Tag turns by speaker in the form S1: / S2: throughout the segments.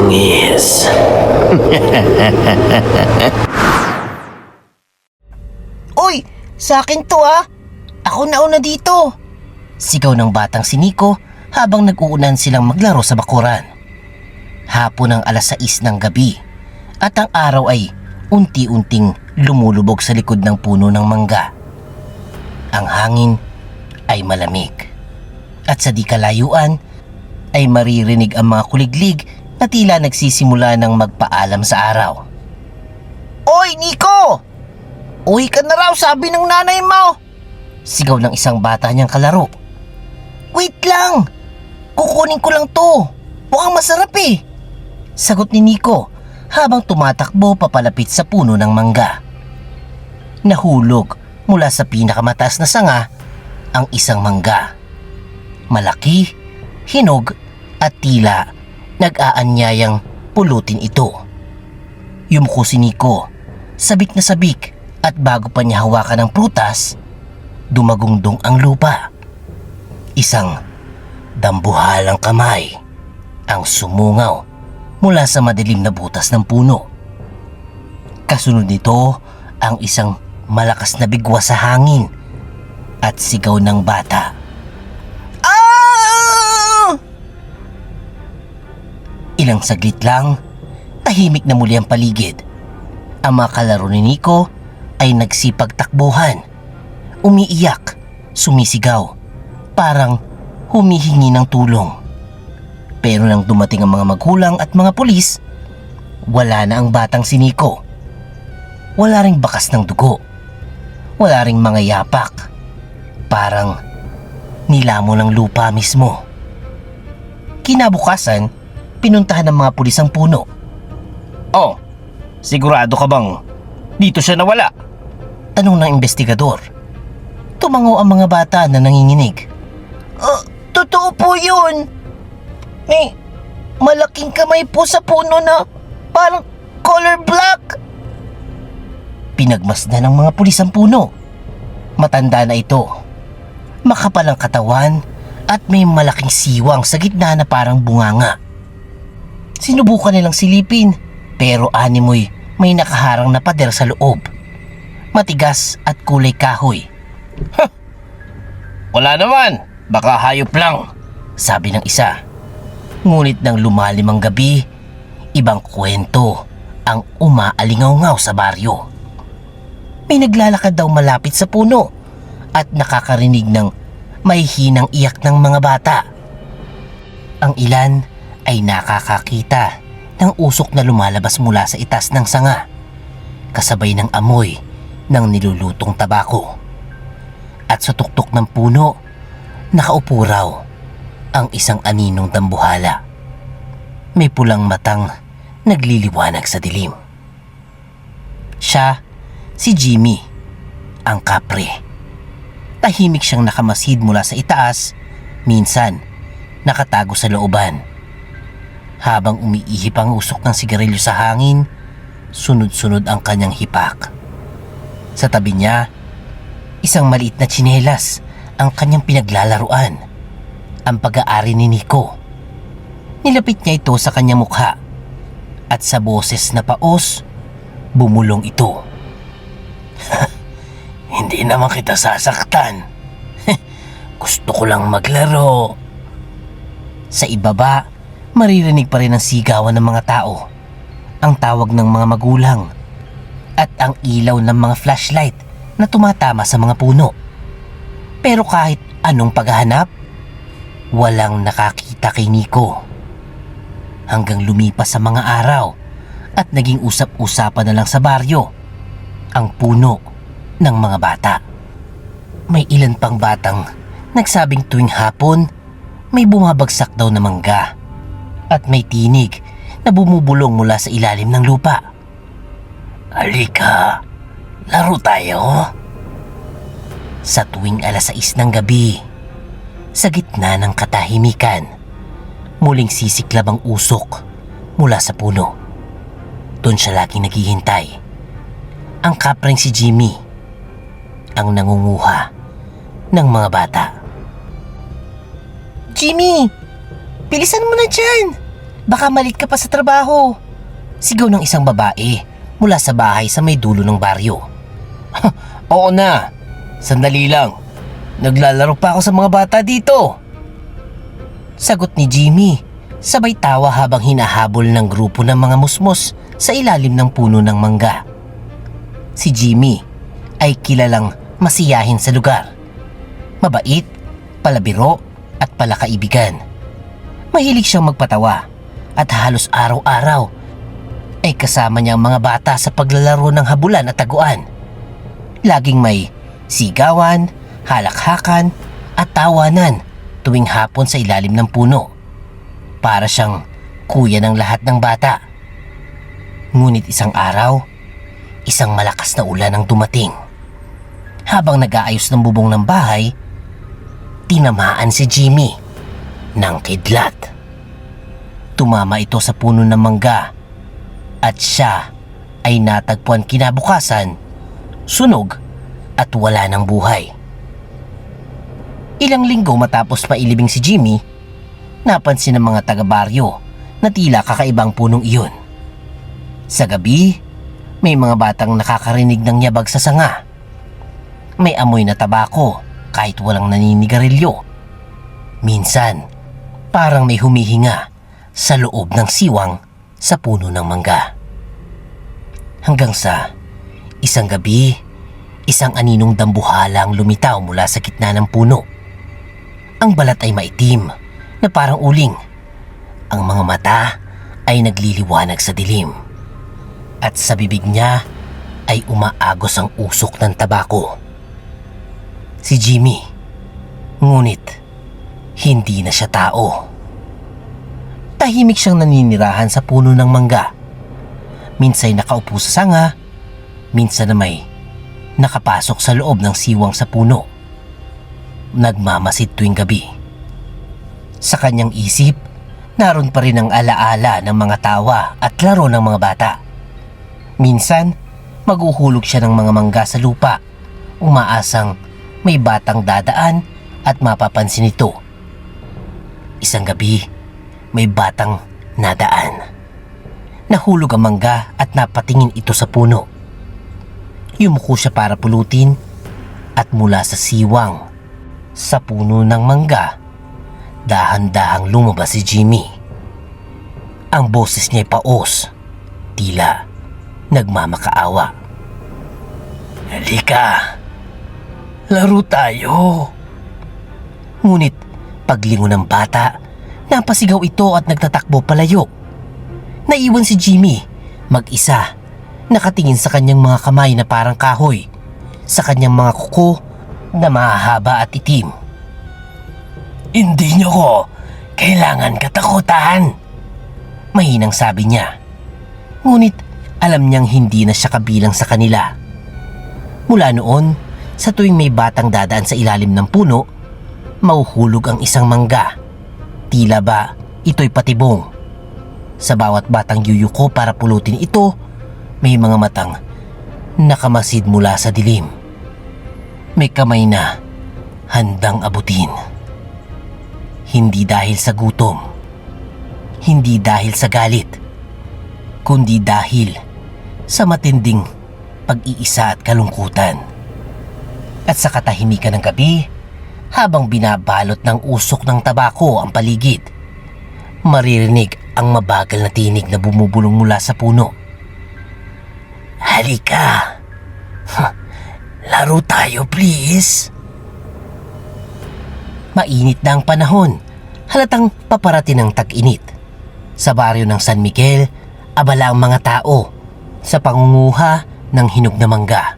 S1: bangis.
S2: Uy! Sa akin to ah! Ako nauna dito! Sigaw ng batang si Nico habang nag-uunan silang maglaro sa bakuran. Hapon ng 6:00 ng gabi at ang araw ay unti-unting lumulubog sa likod ng puno ng mangga. Ang hangin ay malamig at sa di kalayuan ay maririnig ang mga kuliglig na tila nagsisimula ng magpaalam sa araw. Oy, Nico! Uwi ka na raw, sabi ng nanay mo! Sigaw ng isang bata niyang kalaro. Wait lang! Kukunin ko lang to! Mukhang masarap eh! Sagot ni Nico habang tumatakbo papalapit sa puno ng mangga. Nahulog mula sa pinakamataas na sanga ang isang mangga. Malaki, hinog at tila nag-aanyayang pulutin ito. Yumuko si Nico, sabik na sabik, at bago pa niya hawakan ang prutas, dumagungdong ang lupa. Isang dambuhalang kamay ang sumungaw mula sa madilim na butas ng puno. Kasunod nito ang isang malakas na bigwa sa hangin at sigaw ng bata. Ah! Ilang saglit lang, tahimik na muli ang paligid. Ang mga kalaro ni Nico ay nagsipagtakbuhan, umiiyak, sumisigaw, parang humihingi ng tulong. Pero nang dumating ang mga magulang at mga pulis, wala na ang batang si Nico. Wala ring bakas ng dugo, wala ring mga yapak, parang nilamon ng lupa mismo. Kinabukasan, pinuntahan ng mga pulis ang puno. Oh, sigurado ka bang dito siya nawala? Tanong ng investigador. Tumango ang mga bata na nanginginig. Totoo po yun. May malaking kamay po sa puno na parang color black. Pinagmasdan ng mga pulis ang puno. Matanda na ito. Makapal ang katawan at may malaking siwang sa gitna na parang bunganga. Sinubukan nilang silipin pero animoy may nakaharang na pader sa loob. Matigas at kulay kahoy. Wala naman, baka hayop lang, sabi ng isa. Ngunit nang lumalim ang gabi, ibang kwento ang umaalingaw-ngaw sa baryo. May naglalakad daw malapit sa puno at nakakarinig ng may hinang iyak ng mga bata. Ang ilan ay nakakakita ng usok na lumalabas mula sa itas ng sanga, kasabay ng amoy ng nilulutong tabako. At sa tuktok ng puno, nakaupo raw ang isang aninong dambuhala. May pulang matang nagliliwanag sa dilim. Siya, si Jimmy, ang kapre. Tahimik siyang nakamasid mula sa itaas, minsan nakatago sa looban. Habang umiihip ang usok ng sigarilyo sa hangin, sunod-sunod ang kanyang hipak. Sa tabi niya, isang maliit na tsinelas ang kanyang pinaglalaruan, ang pag-aari ni Nico. Nilapit niya ito sa kanyang mukha at sa boses na paos, bumulong ito. Hindi naman kita sasaktan. Gusto ko lang maglaro. Sa ibaba, maririnig pa rin ang sigawan ng mga tao, ang tawag ng mga magulang, at ang ilaw ng mga flashlight na tumatama sa mga puno. Pero kahit anong paghahanap, walang nakakita kay Nico. Hanggang lumipas sa mga araw at naging usap-usapan na lang sa baryo ang puno ng mga bata. May ilan pang batang nagsabing tuwing hapon may bumabagsak daw na mangga at may tinig na bumubulong mula sa ilalim ng lupa. Halika, laro tayo. Sa tuwing 6:00 ng gabi, sa gitna ng katahimikan, muling sisiklab ang usok mula sa puno. Doon siya laging naghihintay. Ang kapreng si Jimmy, ang nangunguha ng mga bata. Jimmy, bilisan mo na dyan. Baka malit ka pa sa trabaho. Sigaw ng isang babae mula sa bahay sa may dulo ng baryo. Oo na, sandali lang. Naglalaro pa ako sa mga bata dito. Sagot ni Jimmy, sabay tawa habang hinahabol ng grupo ng mga musmos sa ilalim ng puno ng mangga. Si Jimmy ay kilalang masiyahin sa lugar. Mabait, palabiro at palakaibigan. Mahilig siyang magpatawa at halos araw-araw ay kasama niya ang mga bata sa paglalaro ng habulan at taguan. Laging may sigawan, halakhakan at tawanan tuwing hapon sa ilalim ng puno. Para siyang kuya ng lahat ng bata. Ngunit isang araw, isang malakas na ulan ang dumating. Habang nag-aayos ng bubong ng bahay, tinamaan si Jimmy ng kidlat. Tumama ito sa puno ng mangga at siya ay natagpuan kinabukasan, sunog at wala ng buhay. Ilang linggo matapos mailibing si Jimmy, napansin ng mga taga-baryo na tila kakaibang punong iyon. Sa gabi, may mga batang nakakarinig ng yabag sa sanga. May amoy na tabako kahit walang naninigarilyo. Minsan, parang may humihinga sa loob ng siwang sa puno ng mangga. Hanggang sa isang gabi, isang aninong dambuhala ang lumitaw mula sa gitna ng puno. Ang balat ay maitim na parang uling. Ang mga mata ay nagliliwanag sa dilim. At sa bibig niya ay umaagos ang usok ng tabako. Si Jimmy, ngunit hindi na siya tao. Tahimik siyang naninirahan sa puno ng mangga. Minsan nakaupo sa sanga, minsan na may nakapasok sa loob ng siwang sa puno. Nagmamasid tuwing gabi. Sa kanyang isip, naroon pa rin ang alaala ng mga tawa at laro ng mga bata. Minsan, maguhulog siya ng mga mangga sa lupa, umaasang may batang dadaan at mapapansin ito. Isang gabi, may batang nadaan. Nahulog ang mangga at napatingin ito sa puno. Yumuko siya para pulutin at mula sa siwang sa puno ng mangga, dahan-dahang lumabas si Jimmy. Ang boses niya ay paos, tila nagmamakaawa. Halika, laro tayo. Ngunit paglingon ng bata, napasigaw ito at nagtatakbo palayo. Naiwan si Jimmy, mag-isa, nakatingin sa kanyang mga kamay na parang kahoy, sa kanyang mga kuko na mahahaba at itim. Hindi niyo ko kailangan katakutan, mahinang sabi niya. Ngunit alam niyang hindi na siya kabilang sa kanila. Mula noon, sa tuwing may batang dadaan sa ilalim ng puno, mauhulog ang isang mangga. Tila ba ito'y patibong. Sa bawat batang yuyuko para pulutin ito, may mga matang nakamasid mula sa dilim. May kamay na handang abutin. Hindi dahil sa gutom, hindi dahil sa galit, kundi dahil sa matinding pag-iisa at kalungkutan. At sa katahimikan ng gabi, habang binabalot ng usok ng tabako ang paligid, maririnig ang mabagal na tinig na bumubulong mula sa puno. Halika! Laro tayo, please. Mainit na ang panahon, halatang paparating ng tag-init. Sa baryo ng San Miguel, abala ang mga tao sa pangunguha ng hinog na mangga.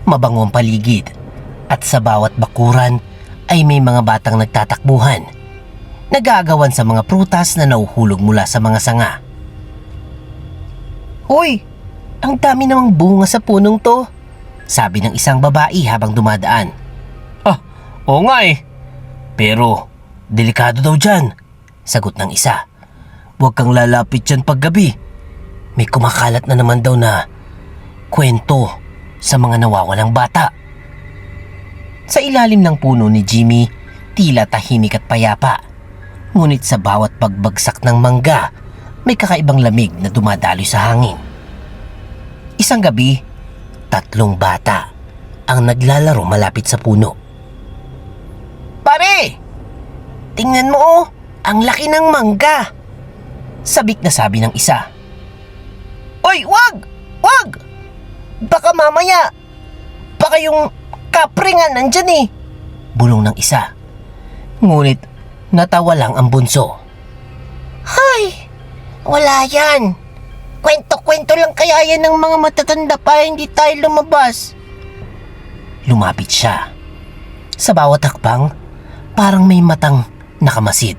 S2: Mabango ang paligid at sa bawat bakuran ay may mga batang nagtatakbuhan, nag-aagawan sa mga prutas na nauhulog mula sa mga sanga. Hoy! Ang dami namang bunga sa punong to, sabi ng isang babae habang dumadaan. Oo nga eh. Pero, delikado daw dyan, sagot ng isa. Huwag kang lalapit dyan paggabi. May kumakalat na naman daw na kwento sa mga nawawalang bata. Sa ilalim ng puno ni Jimmy, tila tahimik at payapa. Ngunit sa bawat pagbagsak ng mangga may kakaibang lamig na dumadaloy sa hangin. Isang gabi, 3 bata ang naglalaro malapit sa puno. "Pare! Tingnan mo oh, ang laki ng mangga!" Sabik na sabi ng isa. "Oy, wag! Wag! Baka mamaya, baka yung kapre nga nandyan eh," bulong ng isa. Ngunit natawa lang ang bunso. "Hay, wala yan. Kwento-kwento lang kaya yan ng mga matatanda para hindi tayo lumabas." Lumapit siya. Sa bawat hakbang, parang may matang nakamasid.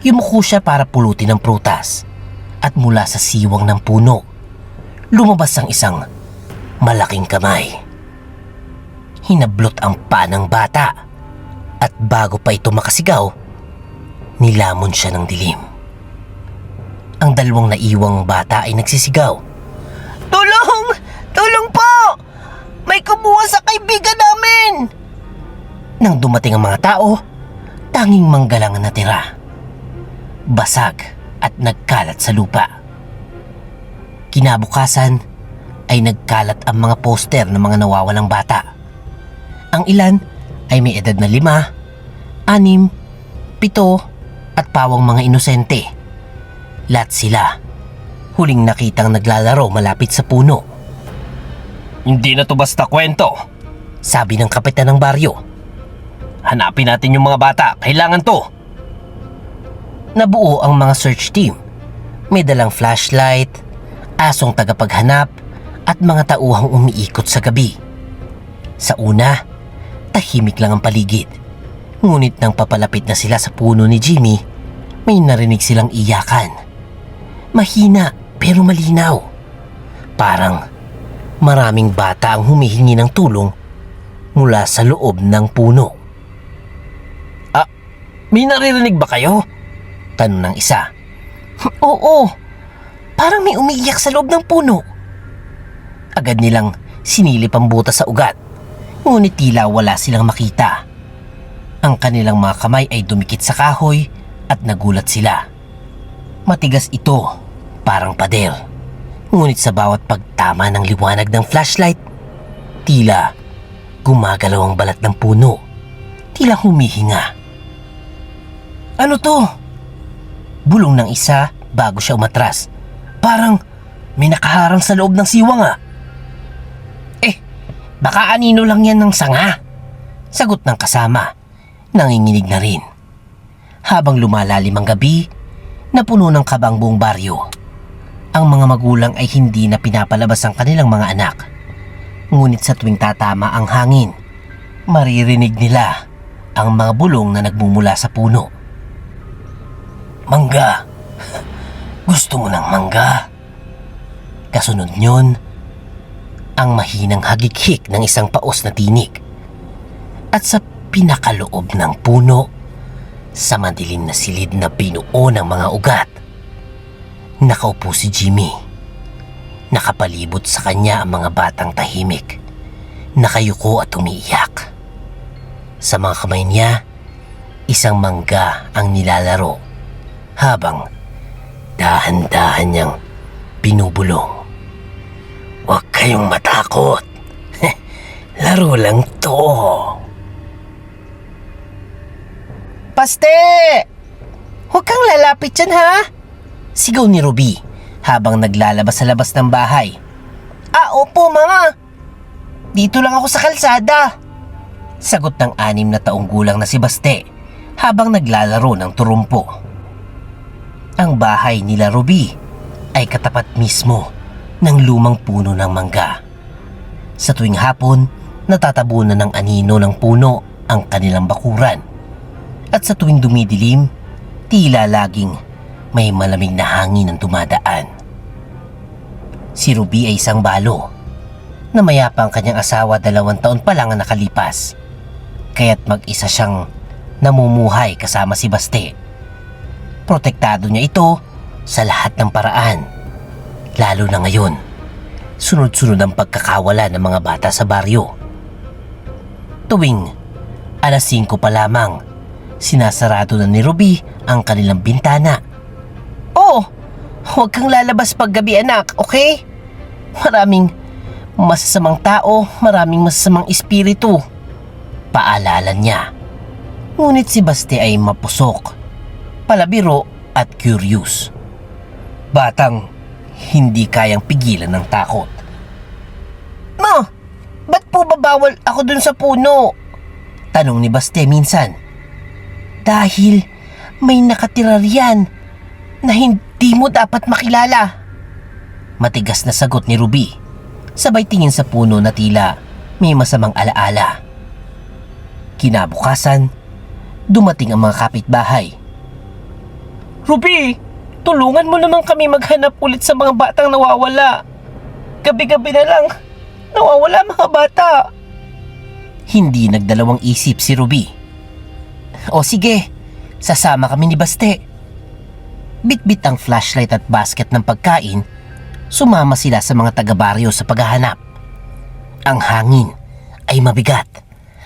S2: Yumuko siya para pulutin ang prutas at mula sa siwang ng puno, lumabas ang isang malaking kamay. Hinablot ang paa ng bata at bago pa ito makasigaw, nilamon siya ng dilim. Ang 2 naiwang bata ay nagsisigaw, "Tulong! Tulong po! May kumuha sa kaibigan namin!" Nang dumating ang mga tao, tanging mangga lang ang natira. Basag at nagkalat sa lupa. Kinabukasan ay nagkalat ang mga poster ng mga nawawalang bata. Ang ilan ay may edad na 5, 6, 7 at pawang mga inosente. Lahat sila huling nakitang naglalaro malapit sa puno. "Hindi na to basta kwento," sabi ng kapitan ng baryo. "Hanapin natin yung mga bata, kailangan to." Nabuo ang mga search team. May dalang flashlight, asong tagapaghanap at mga tauhang umiikot sa gabi. Sa una, tahimik lang ang paligid. Ngunit nang papalapit na sila sa puno ni Jimmy, may narinig silang iyakan. Mahina pero malinaw. Parang maraming bata ang humihingi ng tulong mula sa loob ng puno. "Ah, may naririnig ba kayo?" tanong ng isa. "Oo, parang may umiiyak sa loob ng puno." Agad nilang sinilip ang butas sa ugat, ngunit tila wala silang makita. Ang kanilang mga kamay ay dumikit sa kahoy at nagulat sila. Matigas ito, parang pader. Ngunit sa bawat pagtama ng liwanag ng flashlight, tila gumagalaw ang balat ng puno. Tila humihinga. "Ano to?" bulong ng isa bago siya umatras. "Parang may nakaharang sa loob ng siwang ah." "Baka anino lang yan ng sanga," sagot ng kasama. Nanginginig na rin. Habang lumalalim ang gabi, napuno ng kaba ang buong baryo. Ang mga magulang ay hindi na pinapalabas ang kanilang mga anak. Ngunit sa tuwing tatama ang hangin, maririnig nila ang mga bulong na nagmumula sa puno. "Mangga! Gusto mo ng mangga?" Kasunod nyon, ang mahinang hagikhik ng isang paos na tinig. At sa pinakaloob ng puno, sa madilim na silid na binuo ng mga ugat, nakaupo si Jimmy. Nakapalibot sa kanya ang mga batang tahimik, nakayuko at umiiyak. Sa mga kamay niya, isang mangga ang nilalaro, habang dahan-dahan niyang binubulong. "Huwag kayong matakot. Laro lang to." "Paste! Huwag kang lalapit dyan ha!" sigaw ni Ruby habang naglalabas sa labas ng bahay. Opo mga. Dito lang ako sa kalsada," sagot ng 6 na taong gulang na si Baste habang naglalaro ng turumpo. Ang bahay nila Ruby ay katapat mismo ng lumang puno ng mangga. Sa tuwing hapon, natatabunan ng anino ng puno ang kanilang bakuran. At sa tuwing dumidilim, tila laging may malamig na hangin ang dumadaan. Si Ruby ay isang balo na mayapa ang kanyang asawa 2 taon pa lang ang nakalipas. Kaya't mag-isa siyang namumuhay kasama si Baste. Protektado niya ito sa lahat ng paraan. Lalo na ngayon, sunod-sunod ang pagkakawala ng mga bata sa baryo. Tuwing 5:00 pa lamang, sinasarado na ni Ruby ang kanilang bintana. Oo, huwag kang lalabas paggabi anak, okay? Maraming masasamang tao, maraming masasamang espiritu. Paalala niya. Ngunit si Baste ay mapusok, palabiro at curious. Batang hindi kayang pigilan ng takot. Ma, ba't po ba bawal ako dun sa puno? Tanong ni Baste minsan. Dahil may nakatira riyan na hindi mo dapat makilala. Matigas na sagot ni Ruby, sabay tingin sa puno na tila may masamang alaala. Kinabukasan, dumating ang mga kapitbahay. Ruby, tulungan mo naman kami maghanap ulit sa mga batang nawawala. Gabi-gabi na lang, nawawala mga bata. Hindi nagdalawang isip si Ruby. O sige, sasama kami ni Baste. Bitbit ang flashlight at basket ng pagkain, sumama sila sa mga taga-baryo sa paghahanap. Ang hangin ay mabigat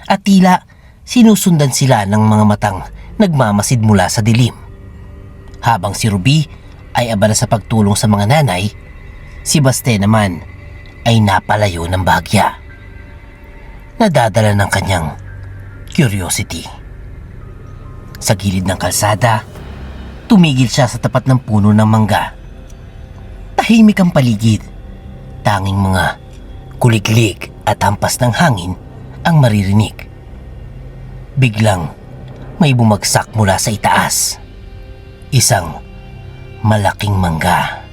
S2: at tila sinusundan sila ng mga matang nagmamasid mula sa dilim. Habang si Ruby ay abala sa pagtulong sa mga nanay, si Baste naman ay napalayo ng bahagya. Nadadala ng kanyang curiosity. Sa gilid ng kalsada, tumigil siya sa tapat ng puno ng mangga. Tahimik ang paligid. Tanging mga kuliglig at hampas ng hangin ang maririnig. Biglang may bumagsak mula sa itaas. Isang malaking mangga.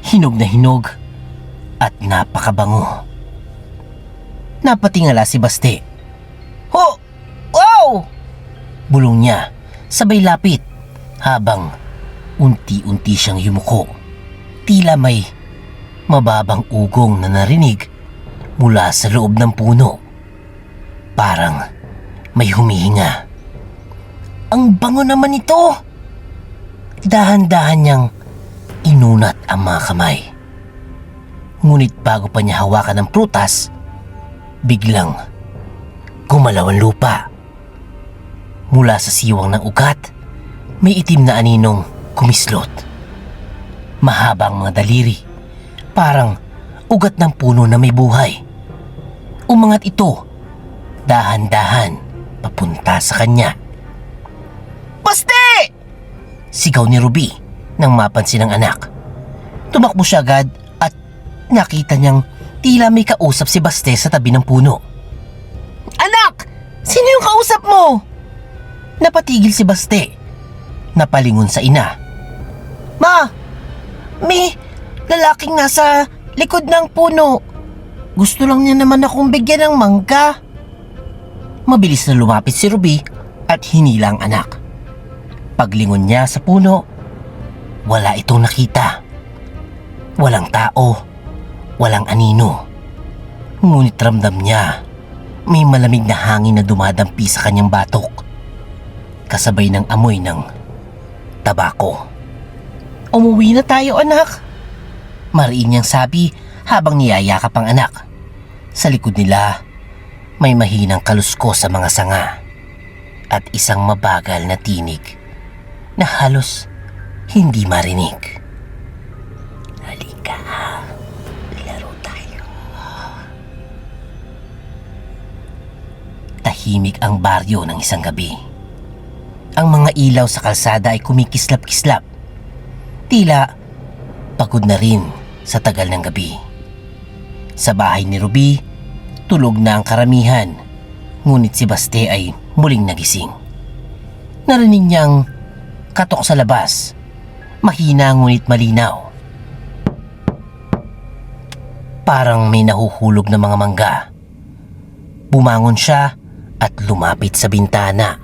S2: Hinog na hinog at napakabango. Napatingala si Baste. Oh! Wow! Bulong niya, sabay lapit habang unti-unti siyang yumuko. Tila may mababang ugong na narinig mula sa loob ng puno. Parang may humihinga. Ang bango naman ito! Dahan-dahan niyang inunat ang mga kamay. Ngunit bago pa niya hawakan ng prutas, biglang gumalaw ang lupa. Mula sa siwang ng ugat, may itim na aninong kumislot. Mahabang mga daliri, parang ugat ng puno na may buhay. Umangat ito, dahan-dahan, papunta sa kanya. Baste! Sigaw ni Ruby nang mapansin ng anak. Tumakbo siya agad at nakita niyang tila may kausap si Baste sa tabi ng puno. Anak! Sino yung kausap mo? Napatigil si Baste. Napalingon sa ina. Ma! May lalaking nasa likod ng puno. Gusto lang niya naman akong bigyan ng mangga. Mabilis na lumapit si Ruby at hinila ang anak. Paglingon niya sa puno, wala itong nakita. Walang tao, walang anino. Ngunit ramdam niya may malamig na hangin na dumadampi sa kanyang batok. Kasabay ng amoy ng tabako. Umuwi na tayo anak. Mariin niyang sabi habang niyayakap ang anak. Sa likod nila, may mahinang kalusko sa mga sanga at isang mabagal na tinig na halos hindi marinig. Halika, laro tayo. Tahimik ang baryo ng isang gabi. Ang mga ilaw sa kalsada ay kumikislap-kislap. Tila pagod na rin sa tagal ng gabi. Sa bahay ni Ruby, tulog na ang karamihan, ngunit si Baste ay muling nagising. Narinig niyang katok sa labas, mahina ngunit malinaw. Parang may nahuhulog na mga mangga. Bumangon siya at lumapit sa bintana.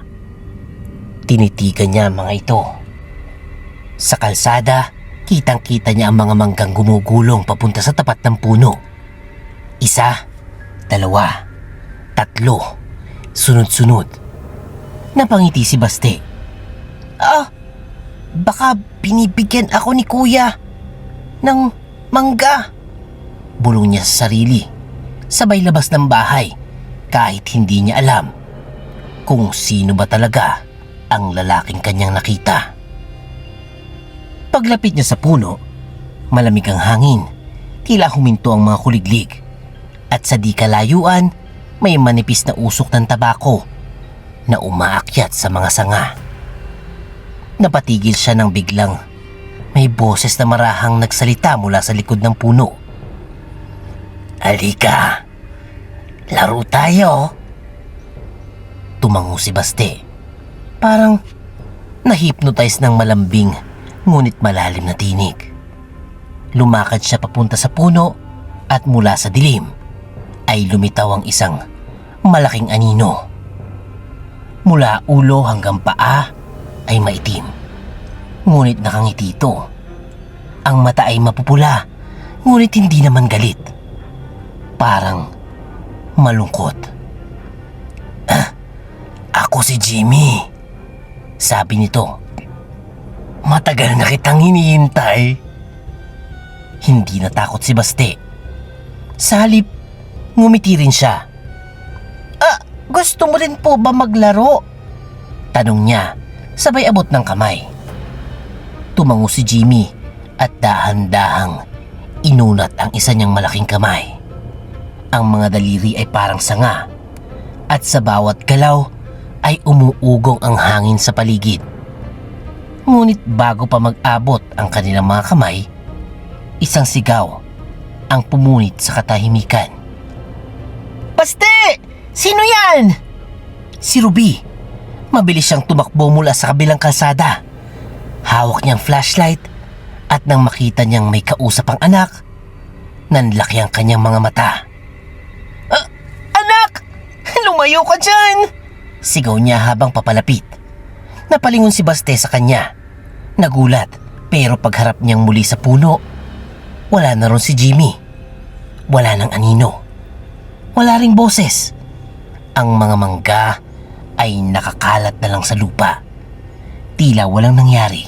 S2: Tinitigan niya ang mga ito. Sa kalsada, kitang-kita niya ang mga manggang gumugulong papunta sa tapat ng puno. Isa, dalawa, tatlo, sunod-sunod. Napangiti si Baste. Baka binibigyan ako ni kuya ng mangga. Bulong niya sa sarili, sabay labas ng bahay kahit hindi niya alam kung sino ba talaga ang lalaking kanyang nakita. Paglapit niya sa puno, malamig ang hangin, tila huminto ang mga kuliglig. At sa di kalayuan, may manipis na usok ng tabako na umaakyat sa mga sanga. Napatigil siya nang biglang may boses na marahang nagsalita mula sa likod ng puno. "Halika, laro tayo." Tumango si Baste. Parang na-hypnotize ng malambing ngunit malalim na tinig. Lumakad siya papunta sa puno at mula sa dilim ay lumitaw ang isang malaking anino. Mula ulo hanggang paa ay maitim, ngunit nakangiti ito. Ang mata ay mapupula, ngunit hindi naman galit. Parang malungkot. "Ako si Jimmy," sabi nito. "Matagal na kitang hinihintay." Hindi natakot si Baste. Sa halip, ngumiti rin siya. Gusto mo rin po ba maglaro?" tanong niya, sabay abot ng kamay. Tumango si Jimmy at dahan-dahang inunat ang isa niyang malaking kamay. Ang mga daliri ay parang sanga at sa bawat galaw ay umuugong ang hangin sa paligid. Ngunit bago pa mag-abot ang kanilang mga kamay, isang sigaw ang pumunit sa katahimikan. "Baste! Sino yan?" Si Ruby. Mabilis siyang tumakbo mula sa kabilang kalsada. Hawak niyang flashlight at nang makita niyang may kausap ang anak, nanlaki ang kanyang mga mata. "Anak! Lumayo ka dyan!" sigaw niya habang papalapit. Napalingon si Baste sa kanya. Nagulat, pero pagharap niyang muli sa puno, wala na ron si Jimmy. Wala nang anino. Wala ring boses. Ang mga mangga ay nakakalat na lang sa lupa. Tila walang nangyari.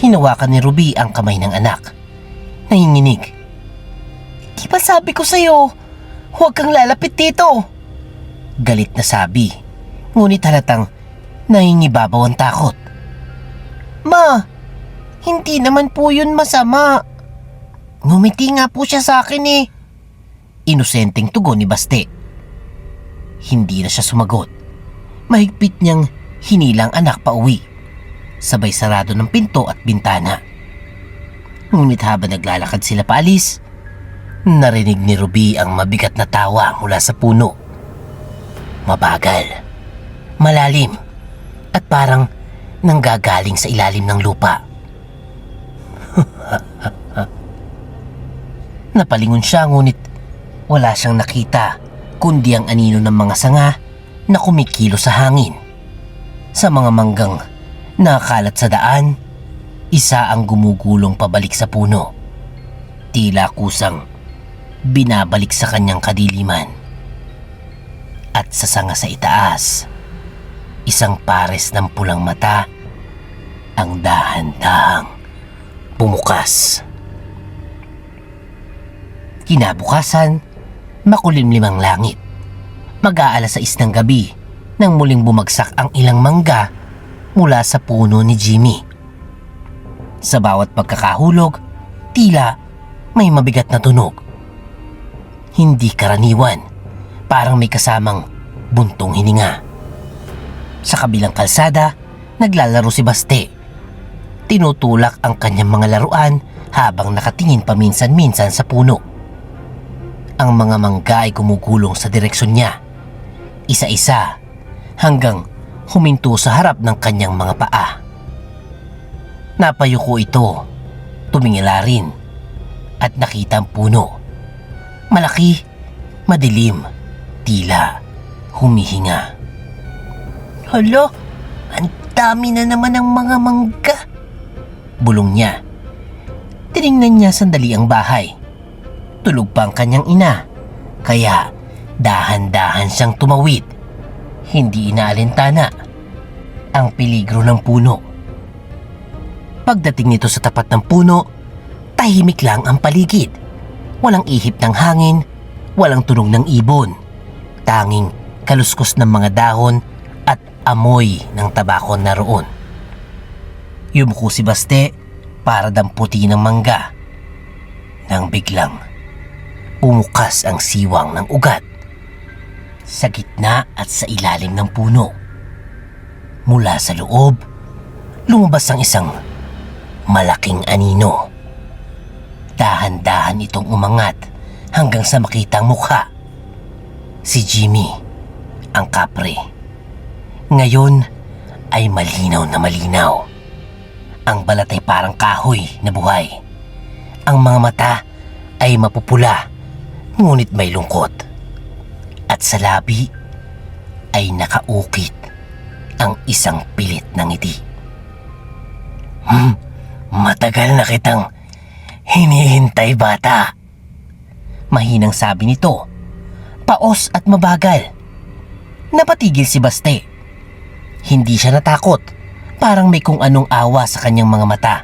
S2: Hinawakan ni Ruby ang kamay ng anak. Nanginginig. "Di ba sabi ko sa'yo, huwag kang lalapit dito?" Galit na sabi, ngunit halatang nangingibabaw ang takot. "Ma, hindi naman po yun masama. Ngumiti nga po siya sa akin eh." Inosenteng tugon ni Baste. Hindi na siya sumagot. Mahigpit niyang hinilang anak pa uwi, sabay sarado ng pinto at bintana. Ngunit habang naglalakad sila paalis, narinig ni Ruby ang mabigat na tawa mula sa puno. Mabagal, malalim, at parang nanggagaling sa ilalim ng lupa. Napalingon siya ngunit wala siyang nakita kundi ang anino ng mga sanga na kumikilo sa hangin. Sa mga manggang nakakalat sa daan, isa ang gumugulong pabalik sa puno. Tila kusang binabalik sa kanyang kadiliman. At sa sanga sa itaas, isang pares ng pulang mata ang dahan-dahang bumukas. Kinabukasan, makulimlim ang langit. Mag-aalas 6 ng gabi nang muling bumagsak ang ilang mangga mula sa puno ni Jimmy. Sa bawat pagkakahulog, tila may mabigat na tunog. Hindi karaniwan, parang may kasamang buntong hininga. Sa kabilang kalsada, naglalaro si Baste. Tinutulak ang kanyang mga laruan habang nakatingin paminsan-minsan sa puno. Ang mga mangga ay gumugulong sa direksyon niya, isa-isa, hanggang huminto sa harap ng kanyang mga paa. Napayuko ito, tumingala rin, at nakita ang puno. Malaki, madilim, tila humihinga. "Hala, ang dami na naman ng mga mangga," bulong niya. Tiningnan niya sandali ang bahay. Tulog pa ang kanyang ina, kaya dahan-dahan siyang tumawid. Hindi inaalintana ang peligro ng puno. Pagdating nito sa tapat ng puno, tahimik lang ang paligid. Walang ihip ng hangin, walang tunog ng ibon. Tanging kaluskos ng mga dahon at amoy ng tabako naroon. Yumuko si Baste para damputin ng mangga. Nang biglang umukas ang siwang ng ugat sa gitna at sa ilalim ng puno. Mula sa loob, lumabas ang isang malaking anino. Dahan-dahan itong umangat hanggang sa makita ang mukha. Si Jimmy, ang kapre. Ngayon ay malinaw na malinaw. Ang balat ay parang kahoy na buhay. Ang mga mata ay mapupula, ngunit may lungkot. At sa labi ay nakaukit ang isang pilit na ngiti. Matagal na kitang hinihintay, bata. Mahinang sabi nito, paos at mabagal. Napatigil si Baste. Hindi siya natakot, parang may kung anong awa sa kanyang mga mata.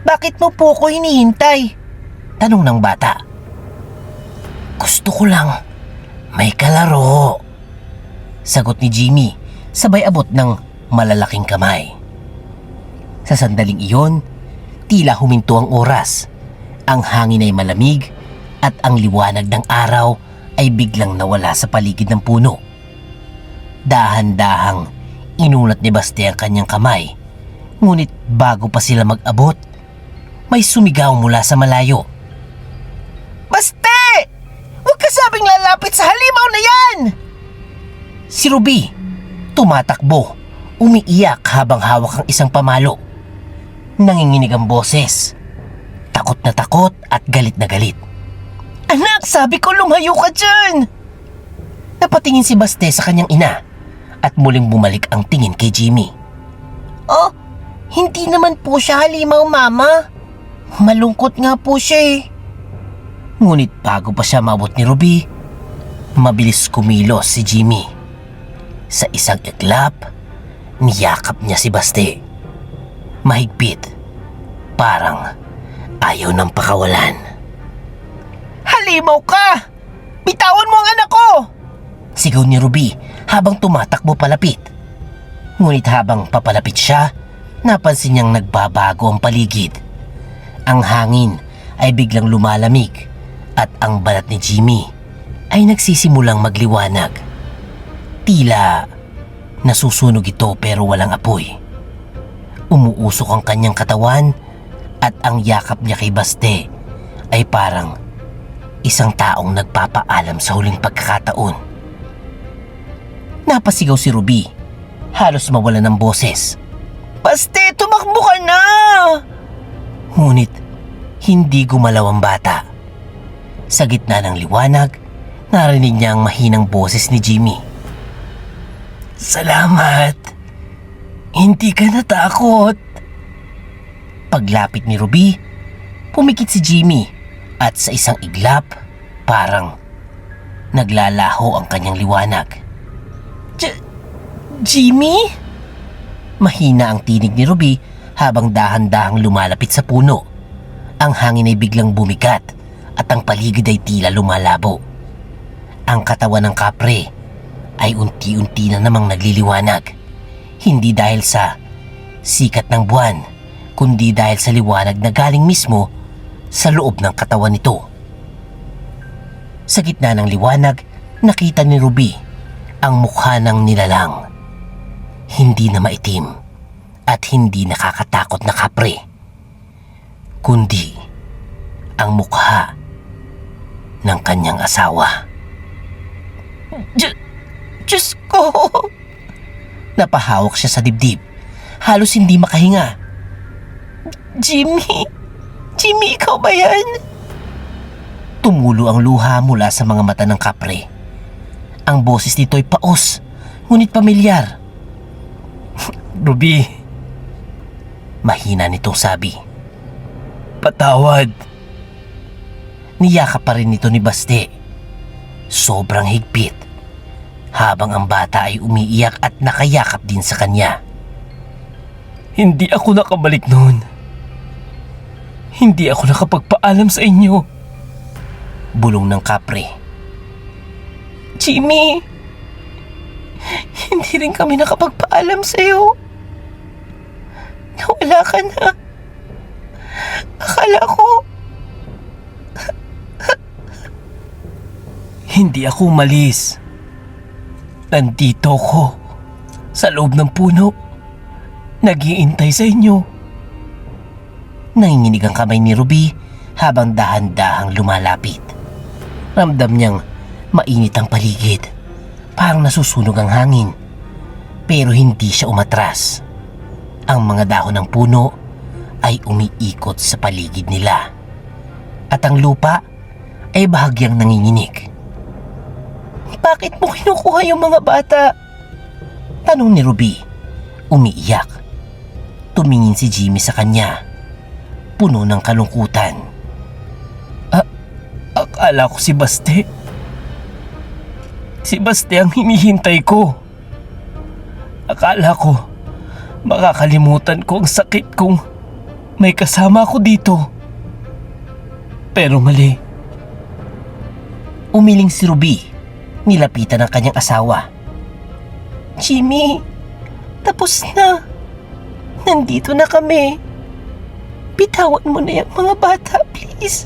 S2: Bakit mo po ko hinihintay? Tanong ng bata. Gusto ko lang may kalaro, sagot ni Jimmy, sabay abot ng malalaking kamay. Sa sandaling iyon, tila huminto ang oras. Ang hangin ay malamig at ang liwanag ng araw ay biglang nawala sa paligid ng puno. Dahan-dahang inunat ni Baste ang kanyang kamay, ngunit bago pa sila mag-abot, may sumigaw mula sa malayo. Baste! Huwag ka sabing lalapit sa halimaw na yan! Si Ruby, tumatakbo, umiiyak habang hawak ang isang pamalo. Nanginginig ang boses. Takot na takot at galit na galit. Anak, sabi ko lumayo ka dyan! Napatingin si Baste sa kanyang ina at muling bumalik ang tingin kay Jimmy. Oh, hindi naman po siya halimaw, mama. Malungkot nga po siya eh. Ngunit bago pa siya maabot ni Ruby, mabilis kumilos si Jimmy. Sa isang iglap, niyakap niya si Baste. Mahigpit, parang ayaw ng pakawalan. Halimaw ka! Bitawan mo ang anak ko! Sigaw ni Ruby habang tumatakbo palapit. Ngunit habang papalapit siya, napansin niyang nagbabago ang paligid. Ang hangin ay biglang lumalamig at ang balat ni Jimmy ay nagsisimulang magliwanag. Tila nasusunog ito pero walang apoy. Umuusok ang kanyang katawan at ang yakap niya kay Baste ay parang isang taong nagpapaalam sa huling pagkakataon. Napasigaw si Ruby, halos mawala ng boses. Baste, tumakbo ka na! Ngunit hindi gumalaw ang bata. Sa gitna ng liwanag, narinig niya ang mahinang boses ni Jimmy. Salamat! Hindi ka natakot. Paglapit ni Ruby, pumikit si Jimmy at sa isang iglap, parang naglalaho ang kanyang liwanag. Jimmy? Mahina ang tinig ni Ruby habang dahan-dahang lumalapit sa puno. Ang hangin ay biglang bumigat at ang paligid ay tila lumalabo. Ang katawan ng kapre ay unti-unti na namang nagliliwanag. Hindi dahil sa sikat ng buwan, kundi dahil sa liwanag na galing mismo sa loob ng katawan nito. Sa gitna ng liwanag, nakita ni Ruby ang mukha ng nilalang. Hindi na maitim at hindi nakakatakot na kapre, kundi ang mukha ng kanyang asawa. Diyos ko! Napahawak siya sa dibdib, halos hindi makahinga. Jimmy! Jimmy, ikaw ba yan? Tumulo ang luha mula sa mga mata ng kapre. Ang boses nito ay paos, ngunit pamilyar. Ruby, mahina nitong sabi. Patawad. Niyakap pa rin nito ni Baste. Sobrang higpit, habang ang bata ay umiiyak at nakayakap din sa kanya. Hindi ako nakabalik noon. Hindi ako nakapagpaalam sa inyo. Bulong ng kapre. Jimmy, hindi rin kami nakapagpaalam sa iyo. Nawala ka na. Akala ko... Hindi ako umalis. Nandito ko. Sa loob ng puno. Nag-iintay sa inyo. Nanginginig ang kamay ni Ruby habang dahan-dahang lumalapit. Ramdam niyang mainit ang paligid. Parang nasusunog ang hangin. Pero hindi siya umatras. Ang mga dahon ng puno ay umiikot sa paligid nila. At ang lupa ay bahagyang nanginginig. Bakit mo kinukuha yung mga bata? Tanong ni Ruby. Umiiyak. Tumingin si Jimmy sa kanya. Puno ng kalungkutan. Akala ko si Baste. Si Baste ang hinihintay ko. Akala ko makakalimutan ko ang sakit kung may kasama ako dito. Pero mali. Umiling si Ruby. Nilapitan ang kanyang asawa. Jimmy, tapos na. Nandito na kami. Bitawan mo na yung mga bata, please.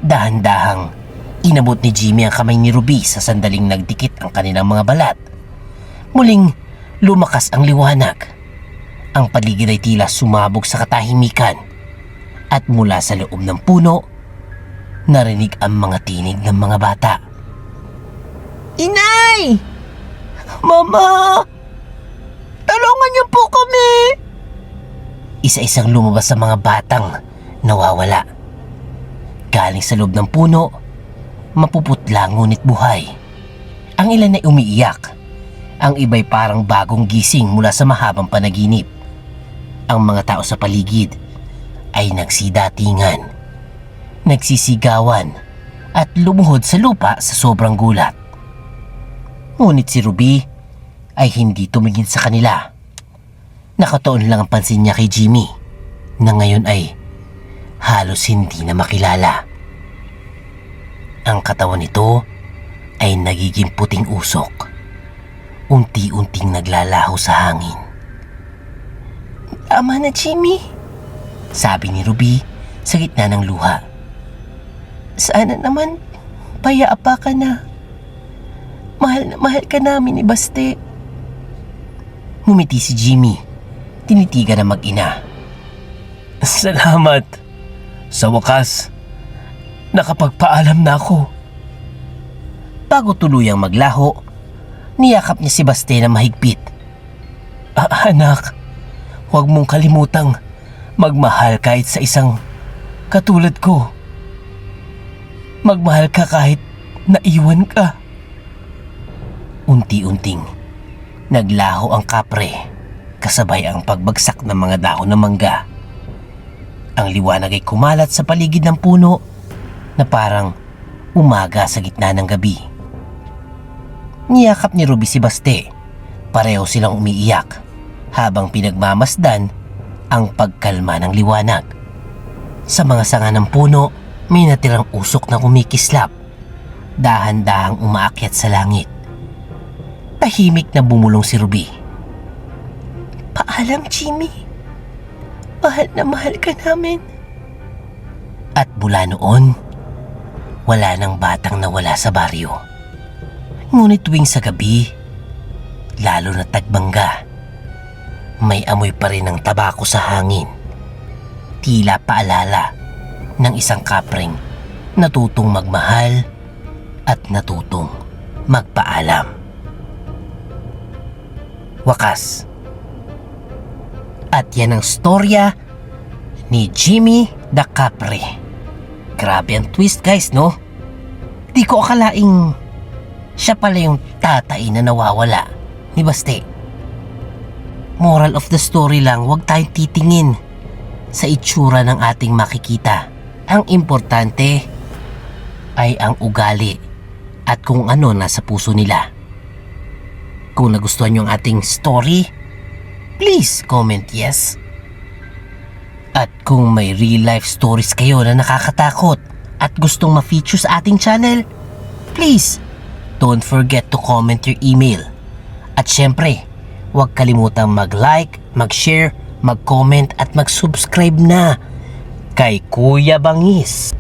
S2: Dahan-dahang inabot ni Jimmy ang kamay ni Ruby sa sandaling nagdikit ang kanilang mga balat. Muling lumakas ang liwanag. Ang paligid ay tila sumabog sa katahimikan. At mula sa loob ng puno, narinig ang mga tinig ng mga bata. Inay! Mama! Tulungan niyo po kami! Isa-isang lumabas sa mga batang nawawala. Galing sa loob ng puno, mapuputla ngunit buhay. Ang ilan ay umiiyak. Ang iba'y parang bagong gising mula sa mahabang panaginip. Ang mga tao sa paligid ay nagsidatingan, nagsisigawan at lumuhod sa lupa sa sobrang gulat. Ngunit si Ruby ay hindi tumingin sa kanila. Nakatuon lang ang pansin niya kay Jimmy na ngayon ay halos hindi na makilala. Ang katawan nito ay nagiging puting usok. Unti-unting naglalaho sa hangin. Tama na, Jimmy, sabi ni Ruby sa gitna ng luha. Sana naman payapa ka na. Mahal na mahal ka namin ni Baste. Ngumiti si Jimmy. Tinitigan ang mag-ina. Salamat. Sa wakas, nakapagpaalam na ako. Bago tuluyang maglaho, niyakap niya si Baste na mahigpit. Anak, huwag mong kalimutang magmahal kahit sa isang katulad ko. Magmahal ka kahit naiwan ka. Unti-unting naglaho ang kapre kasabay ang pagbagsak ng mga dahon ng mangga. Ang liwanag ay kumalat sa paligid ng puno na parang umaga sa gitna ng gabi. Niyakap ni Ruby si Baste. Pareho silang umiiyak habang pinagmamasdan ang pagkalma ng liwanag. Sa mga sanga ng puno, may natirang usok na kumikislap. Dahan-dahang umaakyat sa langit. Tahimik na bumulong si Ruby. Paalam, Jimmy. Mahal na mahal ka namin. At mula noon, wala nang batang nawala sa baryo. Ngunit tuwing sa gabi, lalo na tagbangga, may amoy pa rin ng tabako sa hangin. Tila paalala ng isang kapring natutong magmahal at natutong magpaalam. Wakas. At yan ang storya ni Jimmy the Capre. Grabe ang twist, guys, no? Di ko akalaing siya pala yung tatay na nawawala ni Baste. Moral of the story lang, huwag tayong titingin sa itsura ng ating makikita. Ang importante ay ang ugali at kung ano nasa puso nila. Kung nagustuhan nyo ang ating story, please comment yes. At kung may real life stories kayo na nakakatakot at gustong ma-feature sa ating channel, please don't forget to comment your email. At syempre, huwag kalimutang mag-like, mag-share, mag-comment at mag-subscribe na kay Kuya Bangis.